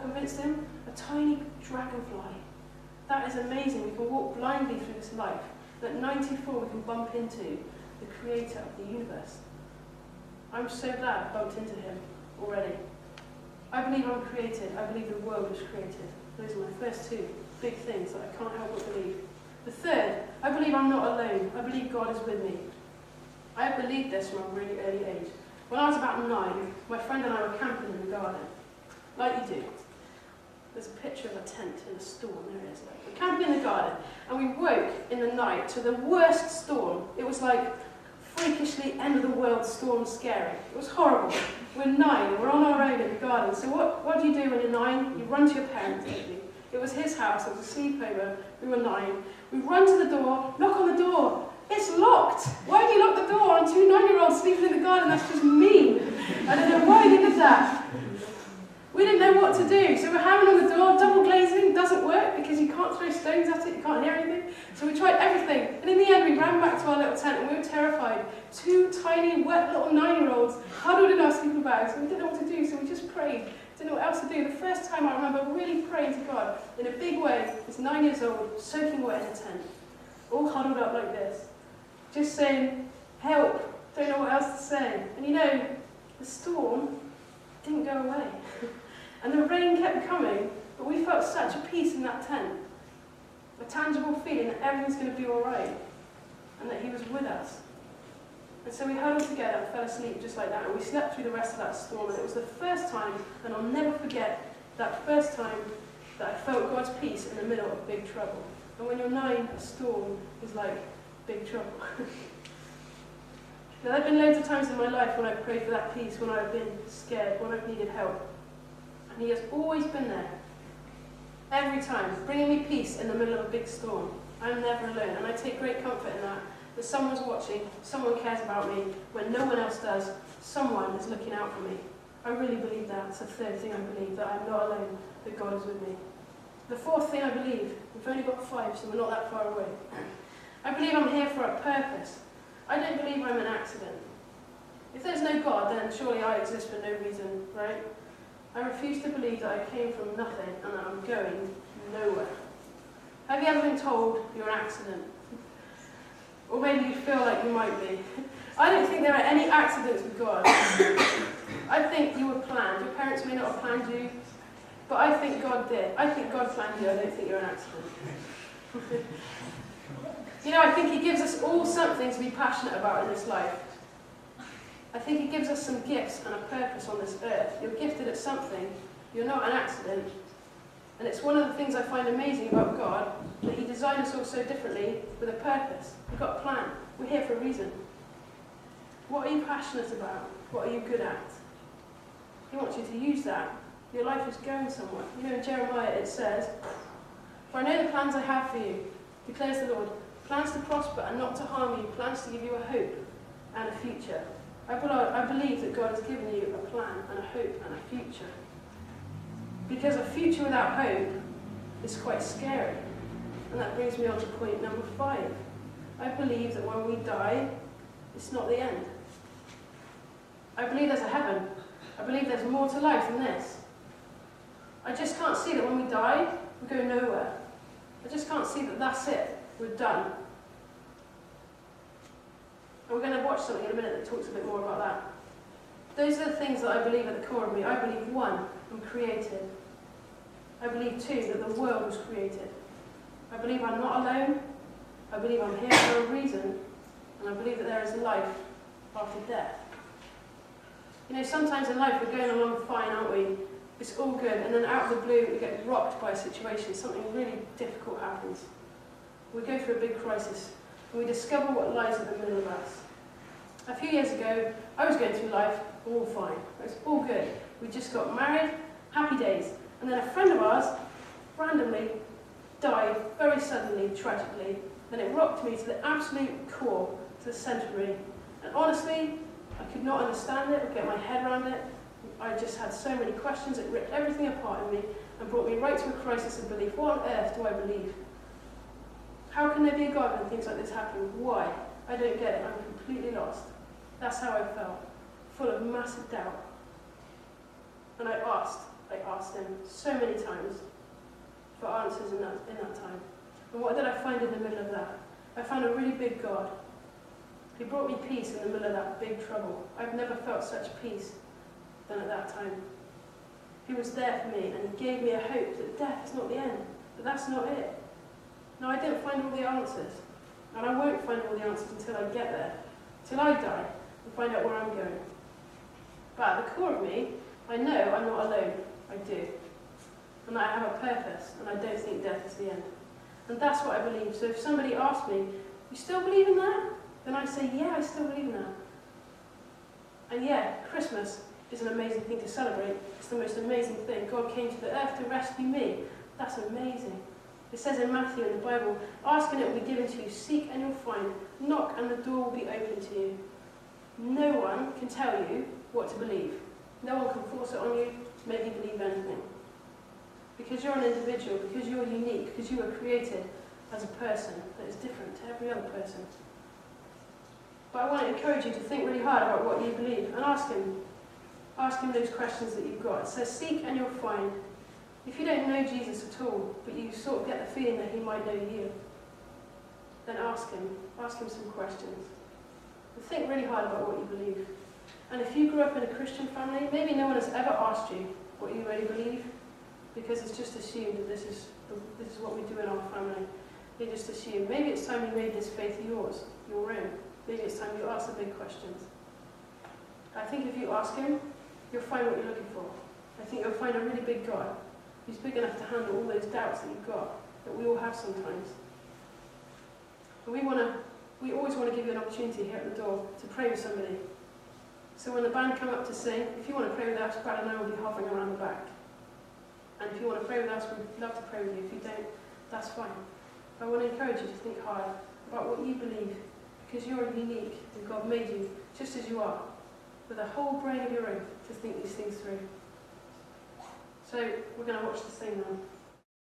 what convinced him? A tiny dragonfly. That is amazing. We can walk blindly through this life. And at 94 we can bump into the creator of the universe. I'm so glad I bumped into him already. I believe I'm created. I believe the world was created. Those are my first two big things that I can't help but believe. The third, I believe I'm not alone. I believe God is with me. I have believed this from a really early age. When I was about 9, my friend and I were camping in the garden. Like you do. There's a picture of a tent in a storm. There it is. We're camping in the garden, and we woke in the night to the worst storm. It was like freakishly end-of-the-world storm scary. It was horrible. We're 9, we're on our own in the garden. So what do you do when you're 9? You run to your parents, don't you? It was his house, it was a sleepover. We were 9. We run to the door, knock on the door. It's locked. Why do you lock the door on 2 9-year-olds sleeping in the garden? That's just mean. I don't know why they did that. We didn't know what to do, so we're hammering on the door. Double glazing doesn't work because you can't throw stones at it, you can't hear anything. So we tried everything, and in the end we ran back to our little tent and we were terrified. 2 tiny, wet little 9-year-olds huddled in our sleeping bags, and we didn't know what to do, so we just prayed. Didn't know what else to do. The first time I remember really praying to God in a big way, was 9 years old, soaking wet in a tent, all huddled up like this, just saying, help, don't know what else to say. And you know, the storm didn't go away. And the rain kept coming, but we felt such a peace in that tent. A tangible feeling that everything's going to be all right, and that he was with us. And so we huddled together and fell asleep just like that, and we slept through the rest of that storm, and it was the first time, and I'll never forget, that first time that I felt God's peace in the middle of big trouble. And when you're 9, a storm is like big trouble. Now, there have been loads of times in my life when I've prayed for that peace, when I've been scared, when I've needed help. And he has always been there. Every time, bringing me peace in the middle of a big storm. I'm never alone, and I take great comfort in that someone's watching, someone cares about me, when no one else does, someone is looking out for me. I really believe that. It's the third thing I believe, that I'm not alone, that God is with me. The fourth thing I believe, we've only got 5, so we're not that far away. I believe I'm here for a purpose. I don't believe I'm an accident. If there's no God, then surely I exist for no reason, right? I refuse to believe that I came from nothing and that I'm going nowhere. Have you ever been told you're an accident? Or maybe you feel like you might be. I don't think there are any accidents with God. I think you were planned. Your parents may not have planned you, but I think God did. I think God planned you. I don't think you're an accident. You know, I think he gives us all something to be passionate about in this life. I think he gives us some gifts and a purpose on this earth. You're gifted at something. You're not an accident. And it's one of the things I find amazing about God, that he designed us all so differently with a purpose. We've got a plan. We're here for a reason. What are you passionate about? What are you good at? He wants you to use that. Your life is going somewhere. You know, in Jeremiah it says, "For I know the plans I have for you, declares the Lord, plans to prosper and not to harm you, plans to give you a hope and a future." I believe that God has given you a plan and a hope and a future. Because a future without hope is quite scary. And that brings me on to point number 5. I believe that when we die, it's not the end. I believe there's a heaven. I believe there's more to life than this. I just can't see that when we die, we go nowhere. I just can't see that that's it. We're done. And we're going to watch something in a minute that talks a bit more about that. Those are the things that I believe at the core of me. I believe, 1, I'm created. I believe, 2, that the world was created. I believe I'm not alone. I believe I'm here for a reason. And I believe that there is life after death. You know, sometimes in life we're going along fine, aren't we? It's all good. And then out of the blue we get rocked by a situation. Something really difficult happens. We go through a big crisis. And we discover what lies at the middle of us. A few years ago, I was going through life all fine. It was all good. We just got married, happy days. And then a friend of ours randomly died very suddenly, tragically. And it rocked me to the absolute core, to the centre of me. And honestly, I could not understand it or get my head around it. I just had so many questions. It ripped everything apart in me and brought me right to a crisis of belief. What on earth do I believe? How can there be a God when things like this happen? Why? I don't get it. I'm completely lost. That's how I felt, full of massive doubt. And I asked I asked him so many times for answers in that time. And what did I find in the middle of that? I found a really big God. He brought me peace in the middle of that big trouble. I've never felt such peace than at that time. He was there for me, and he gave me a hope that death is not the end, but that's not it. No, I didn't find all the answers, and I won't find all the answers until I get there, till I die, and find out where I'm going. But at the core of me, I know I'm not alone. I do. And I have a purpose, and I don't think death is the end. And that's what I believe. So if somebody asks me, you still believe in that? Then I say, yeah, I still believe in that. And yeah, Christmas is an amazing thing to celebrate. It's the most amazing thing. God came to the earth to rescue me. That's amazing. It says in Matthew in the Bible, ask and it will be given to you, seek and you'll find, knock and the door will be open to you. No one can tell you what to believe. No one can force it on you to make you believe anything. Because you're an individual, because you're unique, because you were created as a person that is different to every other person. But I want to encourage you to think really hard about what you believe and ask him. Ask him those questions that you've got. It says, seek and you'll find. If you don't know Jesus at all, but you sort of get the feeling that he might know you, then ask him. Ask him some questions. And think really hard about what you believe. And if you grew up in a Christian family, maybe no one has ever asked you what you really believe, because it's just assumed that this is what we do in our family. They just assume. Maybe it's time you made this faith yours, your own. Maybe it's time you ask the big questions. I think if you ask him, you'll find what you're looking for. I think you'll find a really big God who's big enough to handle all those doubts that you've got, that we all have sometimes. And we always want to give you an opportunity here at the door to pray with somebody. So when the band come up to sing, if you want to pray with us, Brad and I will be hovering around the back. And if you want to pray with us, we'd love to pray with you. If you don't, that's fine. But I want to encourage you to think hard about what you believe, because you're unique and God made you just as you are, with a whole brain of your own to think these things through. So we're going to watch the sing now.